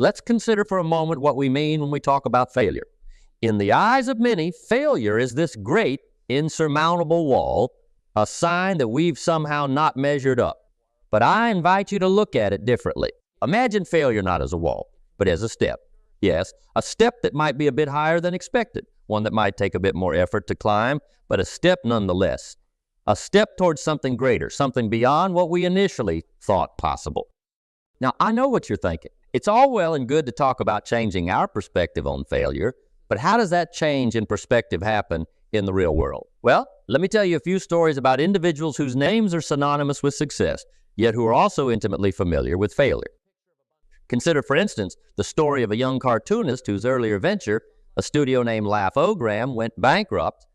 let's consider for a moment what we mean when we talk about failure. In the eyes of many, failure is this great, insurmountable wall, a sign that we've somehow not measured up. But I invite you to look at it differently. Imagine failure not as a wall, but as a step. Yes, a step that might be a bit higher than expected, one that might take a bit more effort to climb, but a step nonetheless. A step towards something greater, something beyond what we initially thought possible. Now, I know what you're thinking. It's all well and good to talk about changing our perspective on failure, but how does that change in perspective happen in the real world? Well, let me tell you a few stories about individuals whose names are synonymous with success, yet who are also intimately familiar with failure. Consider, for instance, the story of a young cartoonist whose earlier venture, a studio named Laugh-O-Gram, went bankrupt.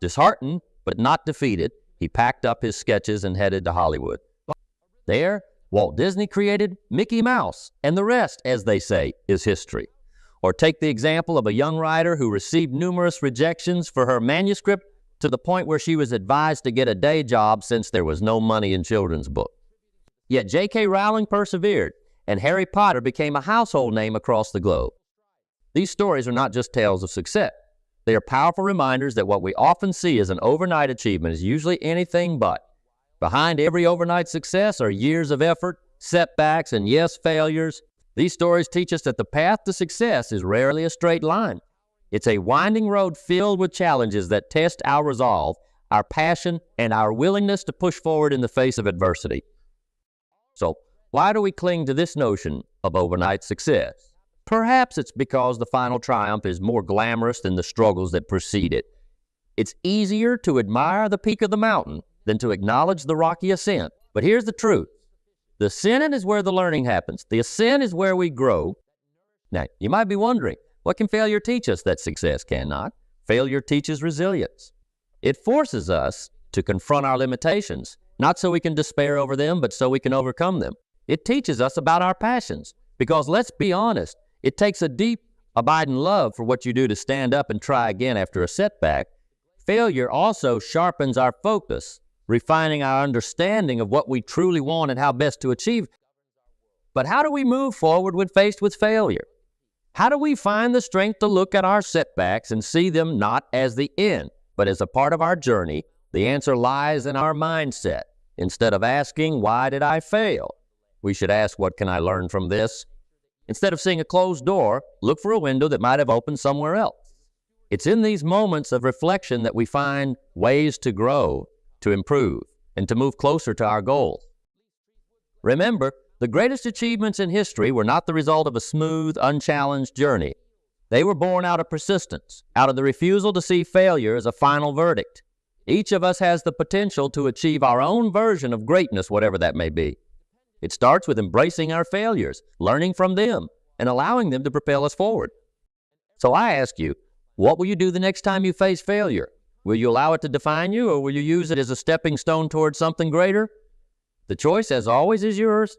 Disheartened, but not defeated, he packed up his sketches and headed to Hollywood. There, Walt Disney created Mickey Mouse, and the rest, as they say, is history. Or take the example of a young writer who received numerous rejections for her manuscript to the point where she was advised to get a day job since there was no money in children's books. Yet J.K. Rowling persevered, and Harry Potter became a household name across the globe. These stories are not just tales of success. They are powerful reminders that what we often see as an overnight achievement is usually anything but. Behind every overnight success are years of effort, setbacks, and yes, failures. These stories teach us that the path to success is rarely a straight line. It's a winding road filled with challenges that test our resolve, our passion, and our willingness to push forward in the face of adversity. So, why do we cling to this notion of overnight success? Perhaps it's because the final triumph is more glamorous than the struggles that precede it. It's easier to admire the peak of the mountain than to acknowledge the rocky ascent. But here's the truth. The ascent is where the learning happens. The ascent is where we grow. Now, you might be wondering, what can failure teach us that success cannot? Failure teaches resilience. It forces us to confront our limitations, not so we can despair over them, but so we can overcome them. It teaches us about our passions, because let's be honest, it takes a deep, abiding love for what you do to stand up and try again after a setback. Failure also sharpens our focus, refining our understanding of what we truly want and how best to achieve. But how do we move forward when faced with failure? How do we find the strength to look at our setbacks and see them not as the end, but as a part of our journey? The answer lies in our mindset. Instead of asking, why did I fail? We should ask, what can I learn from this? Instead of seeing a closed door, look for a window that might have opened somewhere else. It's in these moments of reflection that we find ways to grow, to improve, and to move closer to our goals. Remember, the greatest achievements in history were not the result of a smooth, unchallenged journey. They were born out of persistence, out of the refusal to see failure as a final verdict. Each of us has the potential to achieve our own version of greatness, whatever that may be. It starts with embracing our failures, learning from them, and allowing them to propel us forward. So I ask you, what will you do the next time you face failure? Will you allow it to define you, or will you use it as a stepping stone towards something greater? The choice, as always, is yours.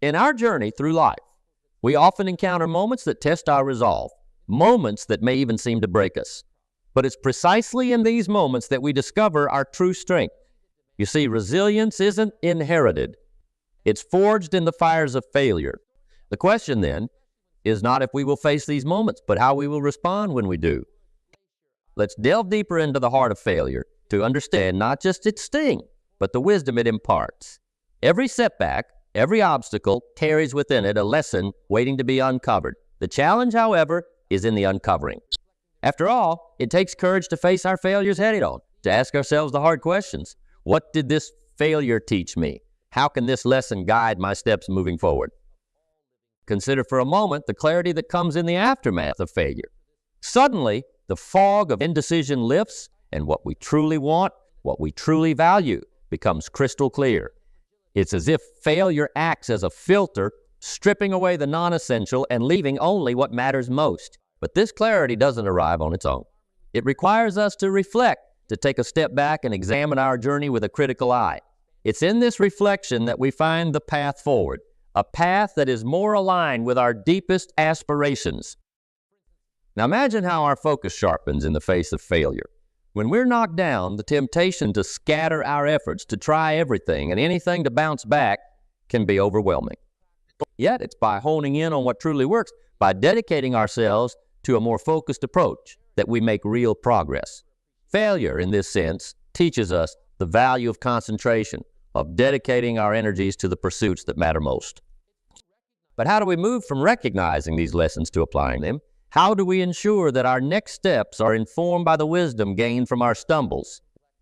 In our journey through life, we often encounter moments that test our resolve, moments that may even seem to break us. But it's precisely in these moments that we discover our true strength. You see, resilience isn't inherited. It's forged in the fires of failure. The question then is not if we will face these moments, but how we will respond when we do. Let's delve deeper into the heart of failure to understand not just its sting, but the wisdom it imparts. Every setback, every obstacle carries within it a lesson waiting to be uncovered. The challenge, however, is in the uncovering. After all, it takes courage to face our failures head-on, to ask ourselves the hard questions. What did this failure teach me? How can this lesson guide my steps moving forward? Consider for a moment the clarity that comes in the aftermath of failure. Suddenly, the fog of indecision lifts, and what we truly want, what we truly value, becomes crystal clear. It's as if failure acts as a filter, stripping away the non-essential and leaving only what matters most. But this clarity doesn't arrive on its own. It requires us to reflect, to take a step back and examine our journey with a critical eye. It's in this reflection that we find the path forward, a path that is more aligned with our deepest aspirations. Now imagine how our focus sharpens in the face of failure. When we're knocked down, the temptation to scatter our efforts, to try everything and anything to bounce back, can be overwhelming. Yet it's by honing in on what truly works, by dedicating ourselves to a more focused approach, that we make real progress. Failure, in this sense, teaches us the value of concentration, of dedicating our energies to the pursuits that matter most. But how do we move from recognizing these lessons to applying them? How do we ensure that our next steps are informed by the wisdom gained from our stumbles?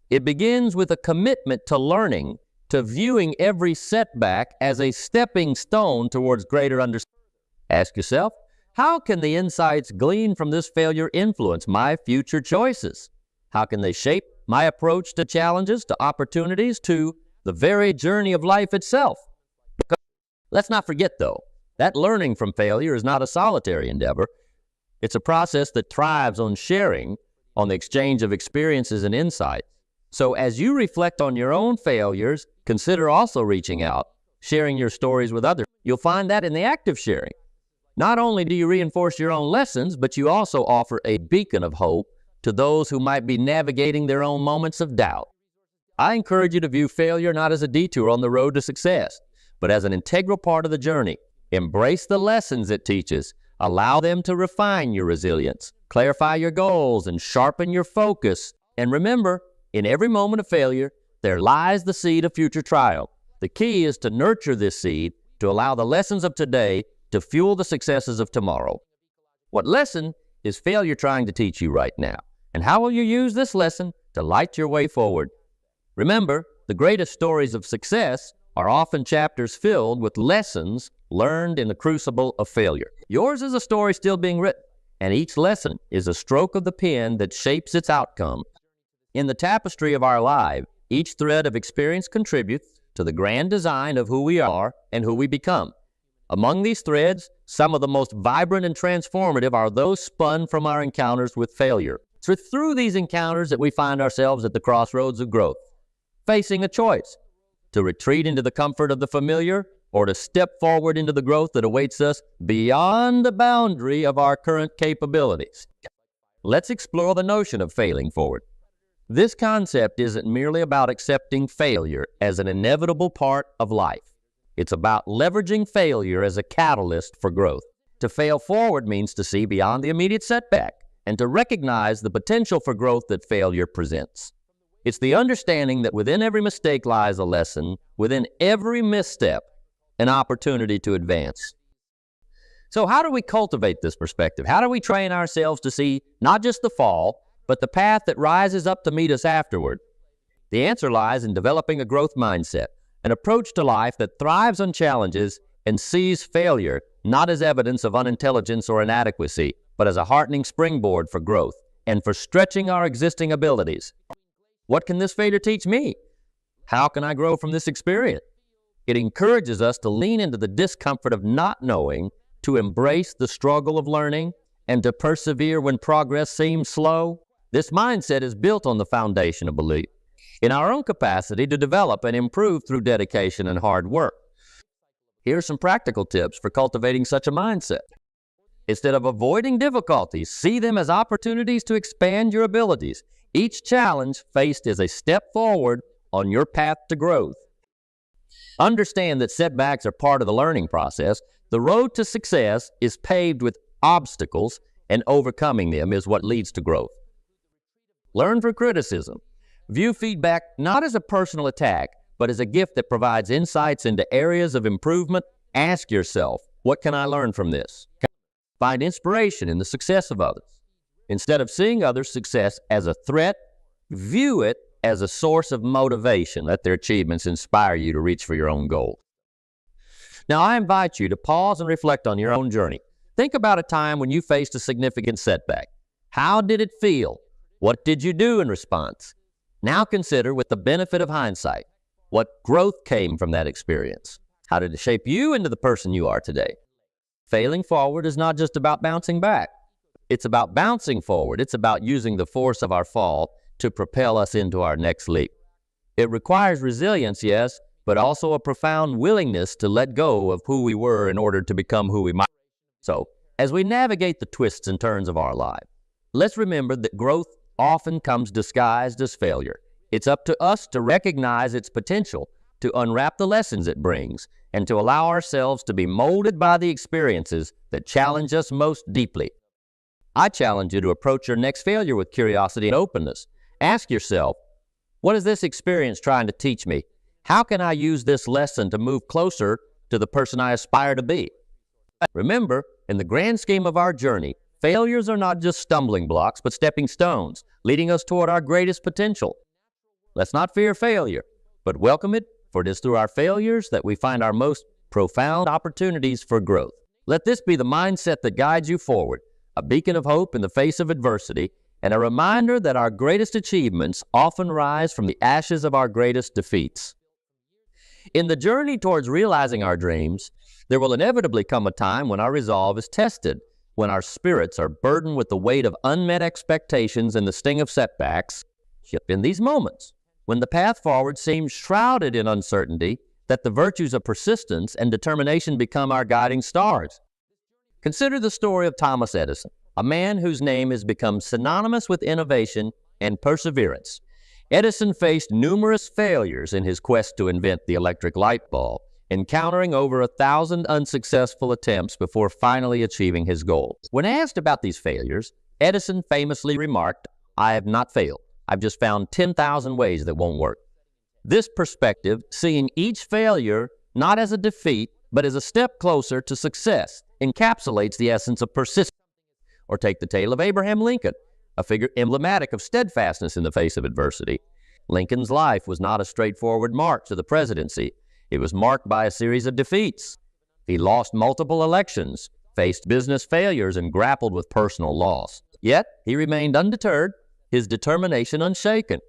It begins with a commitment to learning, to viewing every setback as a stepping stone towards greater understanding. Ask yourself, how can the insights gleaned from this failure influence my future choices? How can they shape my approach to challenges, to opportunities, to the very journey of life itself? Because let's not forget, though, that learning from failure is not a solitary endeavor. It's a process that thrives on sharing, on the exchange of experiences and insights. So as you reflect on your own failures, consider also reaching out, sharing your stories with others. You'll find that in the act of sharing, not only do you reinforce your own lessons, but you also offer a beacon of hope to those who might be navigating their own moments of doubt. I encourage you to view failure not as a detour on the road to success, but as an integral part of the journey. Embrace the lessons it teaches. Allow them to refine your resilience, clarify your goals, and sharpen your focus. And remember, in every moment of failure, there lies the seed of future triumph. The key is to nurture this seed, to allow the lessons of today to fuel the successes of tomorrow. What lesson is failure trying to teach you right now? And how will you use this lesson to light your way forward? Remember, the greatest stories of success are often chapters filled with lessons learned in the crucible of failure. Yours is a story still being written, and each lesson is a stroke of the pen that shapes its outcome. In the tapestry of our life, each thread of experience contributes to the grand design of who we are and who we become. Among these threads, some of the most vibrant and transformative are those spun from our encounters with failure. It's through these encounters that we find ourselves at the crossroads of growth, facing a choice to retreat into the comfort of the familiar or to step forward into the growth that awaits us beyond the boundary of our current capabilities. Let's explore the notion of failing forward. This concept isn't merely about accepting failure as an inevitable part of life. It's about leveraging failure as a catalyst for growth. To fail forward means to see beyond the immediate setback and to recognize the potential for growth that failure presents. It's the understanding that within every mistake lies a lesson, within every misstep, an opportunity to advance. So how do we cultivate this perspective? How do we train ourselves to see not just the fall, but the path that rises up to meet us afterward? The answer lies in developing a growth mindset, an approach to life that thrives on challenges and sees failure not as evidence of unintelligence or inadequacy, but as a heartening springboard for growth and for stretching our existing abilities. What can this failure teach me? How can I grow from this experience? It encourages us to lean into the discomfort of not knowing, to embrace the struggle of learning, and to persevere when progress seems slow. This mindset is built on the foundation of belief in our own capacity to develop and improve through dedication and hard work. Here are some practical tips for cultivating such a mindset. Instead of avoiding difficulties, see them as opportunities to expand your abilities. Each challenge faced is a step forward on your path to growth. Understand that setbacks are part of the learning process. The road to success is paved with obstacles, and overcoming them is what leads to growth. Learn from criticism. View feedback not as a personal attack, but as a gift that provides insights into areas of improvement. Ask yourself, what can I learn from this? Find inspiration in the success of others. Instead of seeing others' success as a threat, view it as a source of motivation. Let their achievements inspire you to reach for your own goals. Now, I invite you to pause and reflect on your own journey. Think about a time when you faced a significant setback. How did it feel? What did you do in response? Now consider, with the benefit of hindsight, what growth came from that experience. How did it shape you into the person you are today? Failing forward is not just about bouncing back. It's about bouncing forward. It's about using the force of our fall to propel us into our next leap. It requires resilience, yes, but also a profound willingness to let go of who we were in order to become who we might. So, as we navigate the twists and turns of our life, let's remember that growth often comes disguised as failure. It's up to us to recognize its potential, to unwrap the lessons it brings, and to allow ourselves to be molded by the experiences that challenge us most deeply. I challenge you to approach your next failure with curiosity and openness. Ask yourself, what is this experience trying to teach me? How can I use this lesson to move closer to the person I aspire to be? Remember, in the grand scheme of our journey, failures are not just stumbling blocks, but stepping stones, leading us toward our greatest potential. Let's not fear failure, but welcome it, for it is through our failures that we find our most profound opportunities for growth. Let this be the mindset that guides you forward, a beacon of hope in the face of adversity, and a reminder that our greatest achievements often rise from the ashes of our greatest defeats. In the journey towards realizing our dreams, there will inevitably come a time when our resolve is tested, when our spirits are burdened with the weight of unmet expectations and the sting of setbacks. In these moments, when the path forward seems shrouded in uncertainty, that the virtues of persistence and determination become our guiding stars. Consider the story of Thomas Edison, a man whose name has become synonymous with innovation and perseverance. Edison faced numerous failures in his quest to invent the electric light bulb, encountering over 1,000 unsuccessful attempts before finally achieving his goal. When asked about these failures, Edison famously remarked, "I have not failed. I've just found 10,000 ways that won't work." This perspective, seeing each failure not as a defeat, but as a step closer to success, encapsulates the essence of persistence. Or take the tale of Abraham Lincoln, a figure emblematic of steadfastness in the face of adversity. Lincoln's life was not a straightforward march to the presidency. It was marked by a series of defeats. He lost multiple elections, faced business failures, and grappled with personal loss. Yet, he remained undeterred, his determination unshaken.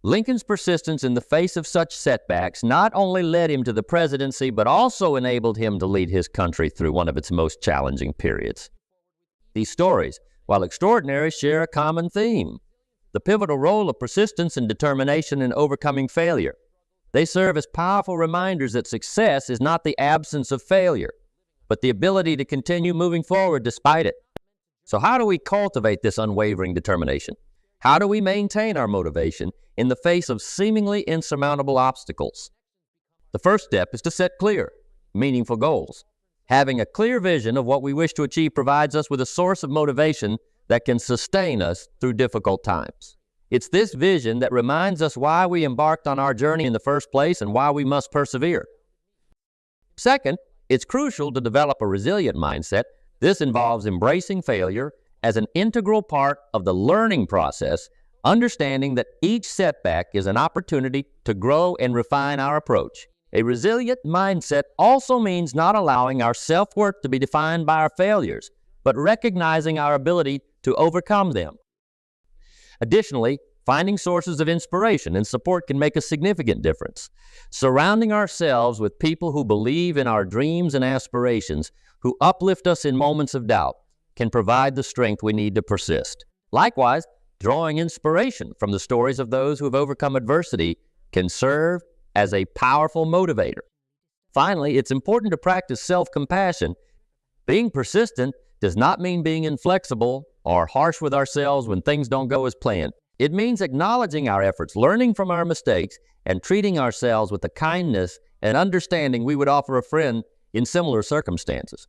Lincoln's persistence in the face of such setbacks not only led him to the presidency, but also enabled him to lead his country through one of its most challenging periods. These stories, while extraordinary, share a common theme: the pivotal role of persistence and determination in overcoming failure. They serve as powerful reminders that success is not the absence of failure, but the ability to continue moving forward despite it. So how do we cultivate this unwavering determination? How do we maintain our motivation in the face of seemingly insurmountable obstacles? The first step is to set clear, meaningful goals. Having a clear vision of what we wish to achieve provides us with a source of motivation that can sustain us through difficult times. It's this vision that reminds us why we embarked on our journey in the first place and why we must persevere. Second, it's crucial to develop a resilient mindset. This involves embracing failure as an integral part of the learning process, understanding that each setback is an opportunity to grow and refine our approach. A resilient mindset also means not allowing our self-worth to be defined by our failures, but recognizing our ability to overcome them. Additionally, finding sources of inspiration and support can make a significant difference. Surrounding ourselves with people who believe in our dreams and aspirations, who uplift us in moments of doubt, can provide the strength we need to persist. Likewise, drawing inspiration from the stories of those who have overcome adversity can serve as a powerful motivator. Finally, it's important to practice self-compassion. Being persistent does not mean being inflexible or harsh with ourselves when things don't go as planned. It means acknowledging our efforts, learning from our mistakes, and treating ourselves with the kindness and understanding we would offer a friend in similar circumstances.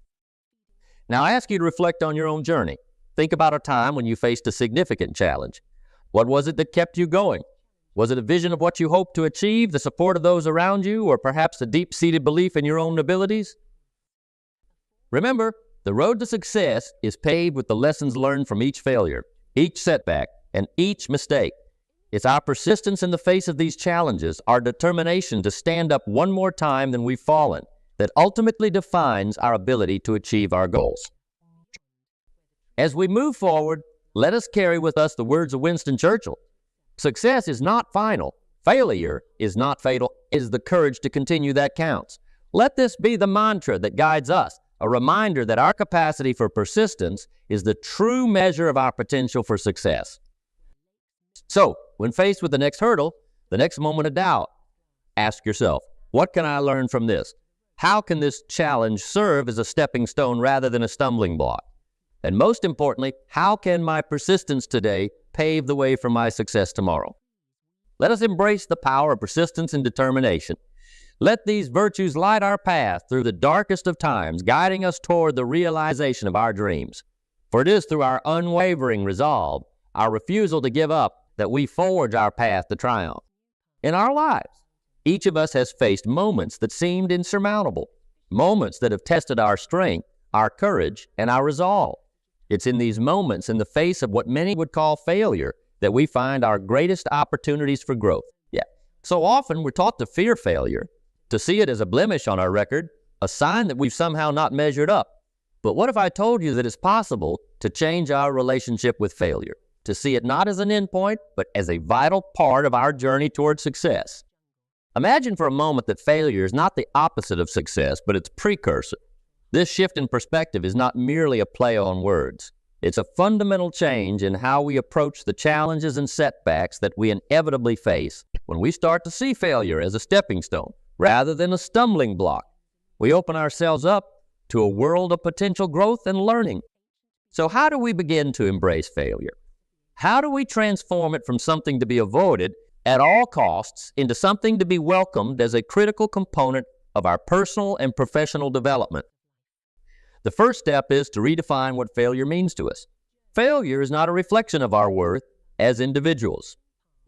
Now, I ask you to reflect on your own journey. Think about a time when you faced a significant challenge. What was it that kept you going? Was it a vision of what you hoped to achieve, the support of those around you, or perhaps a deep-seated belief in your own abilities? Remember, the road to success is paved with the lessons learned from each failure, each setback, and each mistake. It's our persistence in the face of these challenges, our determination to stand up one more time than we've fallen, that ultimately defines our ability to achieve our goals. As we move forward, let us carry with us the words of Winston Churchill. Success is not final. Failure is not fatal. It is the courage to continue that counts. Let this be the mantra that guides us, a reminder that our capacity for persistence is the true measure of our potential for success. So, when faced with the next hurdle, the next moment of doubt, ask yourself, what can I learn from this? How can this challenge serve as a stepping stone rather than a stumbling block? And most importantly, how can my persistence today pave the way for my success tomorrow? Let us embrace the power of persistence and determination. Let these virtues light our path through the darkest of times, guiding us toward the realization of our dreams. For it is through our unwavering resolve, our refusal to give up, that we forge our path to triumph. In our lives, each of us has faced moments that seemed insurmountable, moments that have tested our strength, our courage, and our resolve. It's in these moments, in the face of what many would call failure, that we find our greatest opportunities for growth. So often we're taught to fear failure, to see it as a blemish on our record, a sign that we've somehow not measured up. But what if I told you that it's possible to change our relationship with failure, to see it not as an endpoint, but as a vital part of our journey toward success? Imagine for a moment that failure is not the opposite of success, but its precursor. This shift in perspective is not merely a play on words. It's a fundamental change in how we approach the challenges and setbacks that we inevitably face. When we start to see failure as a stepping stone rather than a stumbling block, we open ourselves up to a world of potential growth and learning. So how do we begin to embrace failure? How do we transform it from something to be avoided at all costs into something to be welcomed as a critical component of our personal and professional development? The first step is to redefine what failure means to us. Failure is not a reflection of our worth as individuals.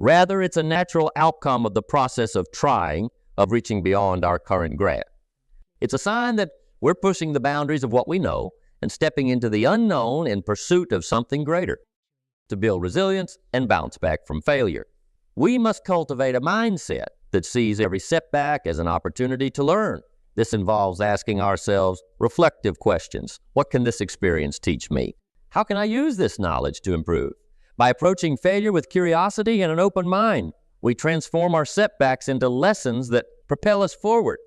Rather, it's a natural outcome of the process of trying, of reaching beyond our current grasp. It's a sign that we're pushing the boundaries of what we know and stepping into the unknown in pursuit of something greater. To build resilience and bounce back from failure, we must cultivate a mindset that sees every setback as an opportunity to learn. This involves asking ourselves reflective questions. What can this experience teach me? How can I use this knowledge to improve? By approaching failure with curiosity and an open mind, we transform our setbacks into lessons that propel us forward.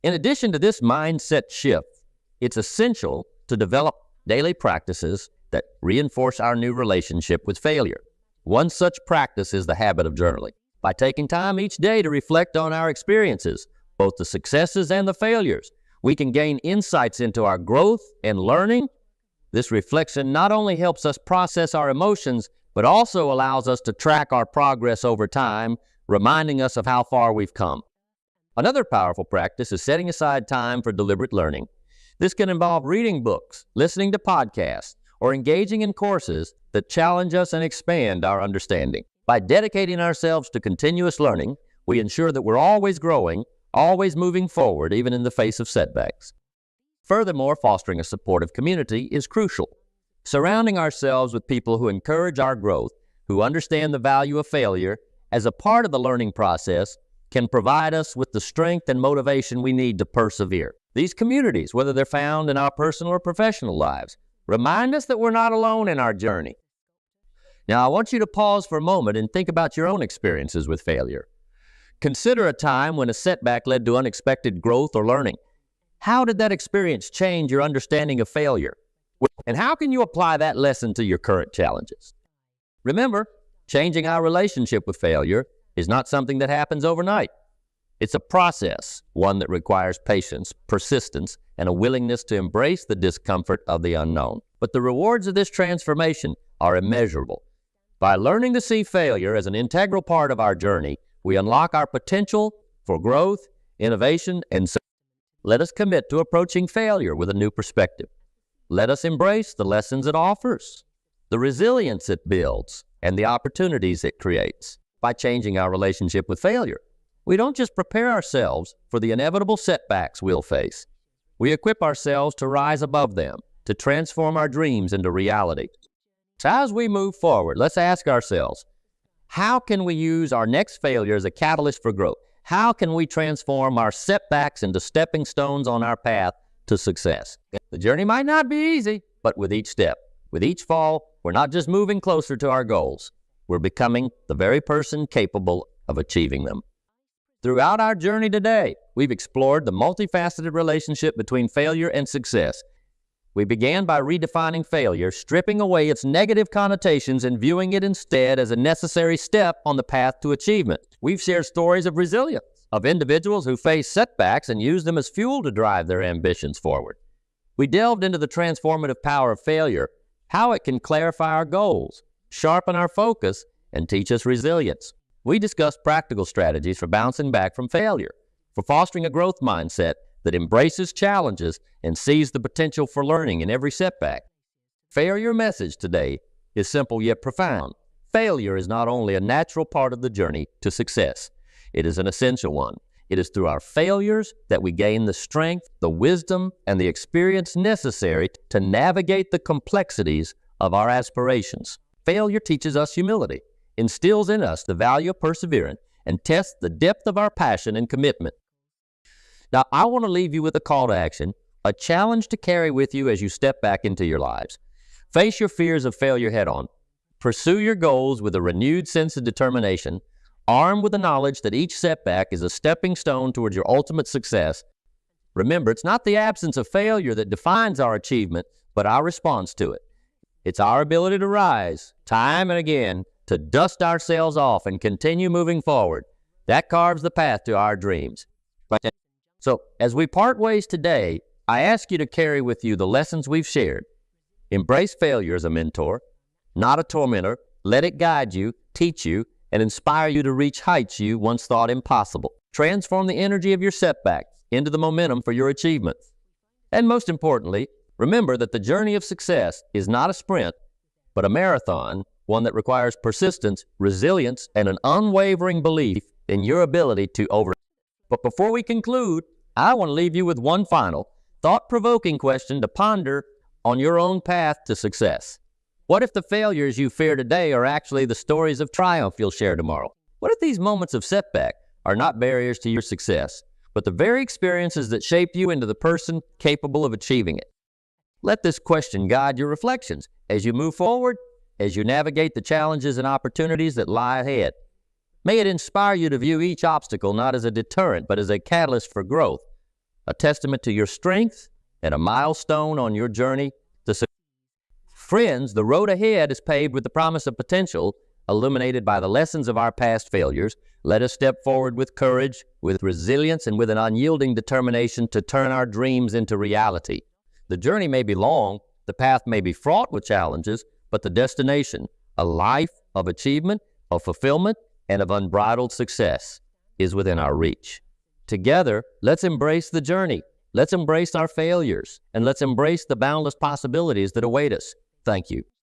In addition to this mindset shift, it's essential to develop daily practices that reinforce our new relationship with failure. One such practice is the habit of journaling. By taking time each day to reflect on our experiences, both the successes and the failures, we can gain insights into our growth and learning. This reflection not only helps us process our emotions, but also allows us to track our progress over time, reminding us of how far we've come. Another powerful practice is setting aside time for deliberate learning. This can involve reading books, listening to podcasts, or engaging in courses that challenge us and expand our understanding. By dedicating ourselves to continuous learning, we ensure that we're always growing, always moving forward, even in the face of setbacks. Furthermore, fostering a supportive community is crucial. Surrounding ourselves with people who encourage our growth, who understand the value of failure as a part of the learning process, can provide us with the strength and motivation we need to persevere. These communities, whether they're found in our personal or professional lives, remind us that we're not alone in our journey. Now, I want you to pause for a moment and think about your own experiences with failure. Consider a time when a setback led to unexpected growth or learning. How did that experience change your understanding of failure? And how can you apply that lesson to your current challenges? Remember, changing our relationship with failure is not something that happens overnight. It's a process, one that requires patience, persistence, and a willingness to embrace the discomfort of the unknown. But the rewards of this transformation are immeasurable. By learning to see failure as an integral part of our journey, we unlock our potential for growth, innovation, and success. Let us commit to approaching failure with a new perspective. Let us embrace the lessons it offers, the resilience it builds, and the opportunities it creates. By changing our relationship with failure, we don't just prepare ourselves for the inevitable setbacks we'll face. We equip ourselves to rise above them, to transform our dreams into reality. So as we move forward, let's ask ourselves, how can we use our next failure as a catalyst for growth? How can we transform our setbacks into stepping stones on our path to success? The journey might not be easy, but with each step, with each fall, we're not just moving closer to our goals. We're becoming the very person capable of achieving them. Throughout our journey today, we've explored the multifaceted relationship between failure and success. We began by redefining failure, stripping away its negative connotations and viewing it instead as a necessary step on the path to achievement. We've shared stories of resilience, of individuals who face setbacks and use them as fuel to drive their ambitions forward. We delved into the transformative power of failure, how it can clarify our goals, sharpen our focus, and teach us resilience. We discussed practical strategies for bouncing back from failure, for fostering a growth mindset that embraces challenges and sees the potential for learning in every setback. Failure message today is simple yet profound. Failure is not only a natural part of the journey to success, it is an essential one. It is through our failures that we gain the strength, the wisdom, and the experience necessary to navigate the complexities of our aspirations. Failure teaches us humility, instills in us the value of perseverance, and tests the depth of our passion and commitment. Now, I want to leave you with a call to action, a challenge to carry with you as you step back into your lives. Face your fears of failure head-on. Pursue your goals with a renewed sense of determination, armed with the knowledge that each setback is a stepping stone towards your ultimate success. Remember, it's not the absence of failure that defines our achievement, but our response to it. It's our ability to rise, time and again, to dust ourselves off and continue moving forward. That carves the path to our dreams. So, as we part ways today, I ask you to carry with you the lessons we've shared. Embrace failure as a mentor, not a tormentor. Let it guide you, teach you, and inspire you to reach heights you once thought impossible. Transform the energy of your setbacks into the momentum for your achievements. And most importantly, remember that the journey of success is not a sprint, but a marathon, one that requires persistence, resilience, and an unwavering belief in your ability to overcome. But before we conclude, I want to leave you with one final, thought-provoking question to ponder on your own path to success. What if the failures you fear today are actually the stories of triumph you'll share tomorrow? What if these moments of setback are not barriers to your success, but the very experiences that shaped you into the person capable of achieving it? Let this question guide your reflections as you move forward, as you navigate the challenges and opportunities that lie ahead. May it inspire you to view each obstacle not as a deterrent, but as a catalyst for growth, a testament to your strength and a milestone on your journey to success. Friends, the road ahead is paved with the promise of potential, illuminated by the lessons of our past failures. Let us step forward with courage, with resilience, and with an unyielding determination to turn our dreams into reality. The journey may be long, the path may be fraught with challenges, but the destination, a life of achievement, of fulfillment, and of unbridled success, is within our reach. Together, let's embrace the journey. Let's embrace our failures, and let's embrace the boundless possibilities that await us. Thank you.